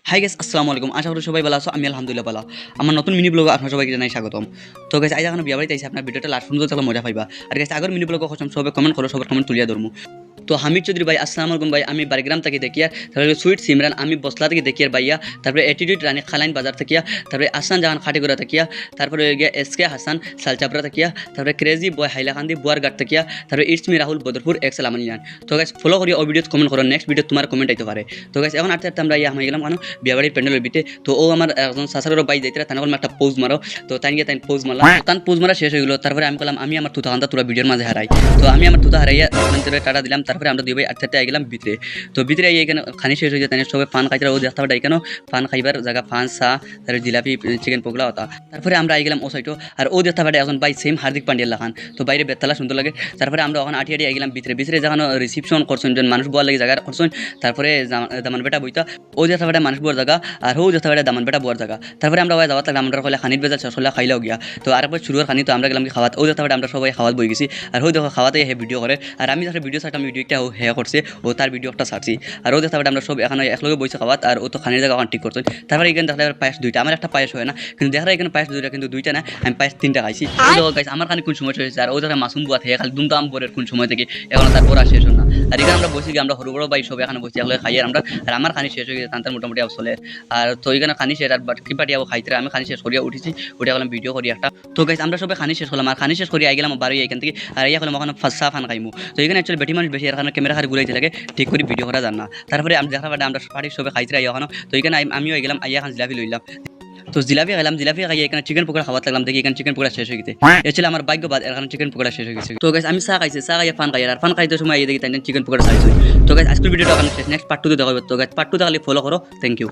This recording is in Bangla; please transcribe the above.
হাই গাইস, আসসালামু আলাইকুম। আশা করি সবাই ভালো আছো। আমি আলহামদুলিল্লাহ ভালো। আমার নতুন মিনি ব্লগে আপনার সবাইকে জানাই স্বাগতম। তো গাইস, আজ এখন বিয়া বাড়িতে আইছি, আপনার ভিডিওটা লাস্ট পর্যন্ত তাহলে মজা পাইবা। আর গাইস, আগের মিনি ব্লগে কখন সবাই কমেন্ট করো, সবার কমেন্ট তুলিয়া ধরমু। তো হামিদ চৌধুরী ভাই, আসসালামু আলাইকুম ভাই। আমি বারিগ্রাম থেকে দেখিয়া, তারপরে সুইট সিমরান আমি বসলা থেকে দেখিয়ার ভাইয়া, তারপরে অ্যাটিটিউড রানী খালাইন বাজার থেকিয়া, তারপরে আসান জাহান খাটিগোড়া থেকিয়া, তারপরে গিয়া এসকে হাসান সালচাপড়া থেকিয়া, তারপরে ক্রেজি বয় হাইলাকান্দি বুয়ারঘাট থেকিয়া, তারপরে ইটস মি রাহুল বদরপুর এক্সেল আমানিয়ান। তো গাইস, ফলো করি ও ভিডিও কমেন্ট করো, নেক্সট ভিডিও তোমার কমেন্ট আইতে পারে। তো গাইস, এখন আটতে আটতে আমরা আমি গেলাম কেন বিয়াবাড়ির প্যান্ডেলের বিটে। তো ও আমার একজন সাসারের বাই যাইতে তাই একটা পোজ মারো। তো তাই গিয়ে তাই পোজ মারলাম, তান পোজ মারা শেষ হয়ে গেলো। তারপরে আমি বললাম আমি আমার তুতা তোরা ভিডিওর মাঝে হারাই। তো আমি আমার তুতা হারাইয়া টাটা দিলাম। তারপরে আমরা দুই ভাই আটতে আই গেলাম ভিতরে। তো ভিতরে এখানে খানি শেষ হয়ে যায়, তাই সবাই পান খাইতে ও দেখতে পারে এখানেও পান খাইবার জায়গা, পান চা, তারপরে জিলাপি, চিকেন পকোড়া হতা। তারপরে আমরা আই গেলাম ও সাইডও, আর ও দেখতে পারে এখন বাই সেম হার্দিক পান্ডিয়ার লাখান। তো বাইরে বেতালা সুন্দর লাগে। তারপরে আমরা ওখানে আটি আই গেলাম ভিতরে। ভিতরে যখন রিসিপশন করছেন, যেন মানুষ বোয়ার লাগে জায়গা করছেন, তারপরে দামান বেটা বইতা ও দেখতে পারে মানুষ বোয়ার জায়গা, আর ও দেখতে পারে দামান বেটা বোয়ার জায়গা। তারপরে আমরা যাওয়ার লাগলাম, আমরা কলে খানির বেজা শেষ হলে খাইলেও গিয়া। তো আরেকবার শুরুর খানি তো আমরা গেলাম কি খাওয়াত। ও দেখতে পারে আমরা সবাই খাওয়াত বই গেছি, আর ও দেখো খাওয়াতে হে ভিডিও করে। আর আমি যখন ভিডিও ছাড়তাম, ভিডিওটা ও হে করছে, ও তার ভিডিও একটা ছাড়ছি। আর ও দেখতে পারে আমরা সব এখানে একলগে বইছে খাওয়াত, আর ও তো খানির জায়গা ঠিক করছে। তারপরে এখানে দেখতে পায়েস দুইটা, আমার একটা পায়েস হয় না, কিন্তু দেখা এখানে পায়েস দুইটা, কিন্তু দুইটা না, আমি পায়েস তিনটা খাইছি। গাইছি আমার খানি কোন সময় হয়েছে, আর ও দেখে মাসুম বুয়া থেকে খালি দুমদাম পরের কোন সময় থেকে এখন তার পড়া শেষ হয় না। আর এখানে আমরা বসে গিয়ে আমরা হরু বড় ভাই সব এখানে বসে একলগে খাই। আর আমরা আর আমার খানি শেষ হয়ে গেছে, তার মোটামুটি চলে। আর তো এখানে খানি শেষ, আর কি পাটি খাইতে আমি খানি শেষ করিয়া উঠেছি, উঠে গেলাম ভিডিও করি একটা। তো গাইস, আমরা সবাই খানি শেষ করলাম, আর খানি শেষ করি আই গেলাম বাড়ি এখান থেকে। আর ইয়া করলাম ওখানে ফার্স্ট ফান খাইমু। তো এখানে অ্যাকচুয়ালি বেটি মানুষ বেশি, এখানে ক্যামেরা খালি ঘুরাইতে লাগে, ঠিক করে ভিডিও করা যান না। তারপরে আমি দেখা পাই আমরা পার্টি সবাই খাইতে আই ওখানে। তো এখানে আমিও গেলাম, আইয়া খান জিলাপি লইলাম। তো জিলাপি খাইলাম, জিলাপি খাই এখানে চিকেন পকোড়া খাওয়া লাগলাম, দেখি এখানে চিকেন পকোড়া শেষ হয়ে গেছে। এছাড়া আমার ভাগ্যবাদ, এখানে চিকেন পকোড়া শেষ হয়ে গেছে। তো গাইস, আমি চা খাইছি, চা খাইয়া ফান খাই, আর ফান খাইতে সময় দেখি তাই চিকেন পকোড়া খাইছি। তো গাইস, আজকের ভিডিওটা এখানে শেষ, নেক্সট পার্ট 2 তে দেখা হবে। তো গাইস, পার্ট 2 খালি ফলো করো। Thank you.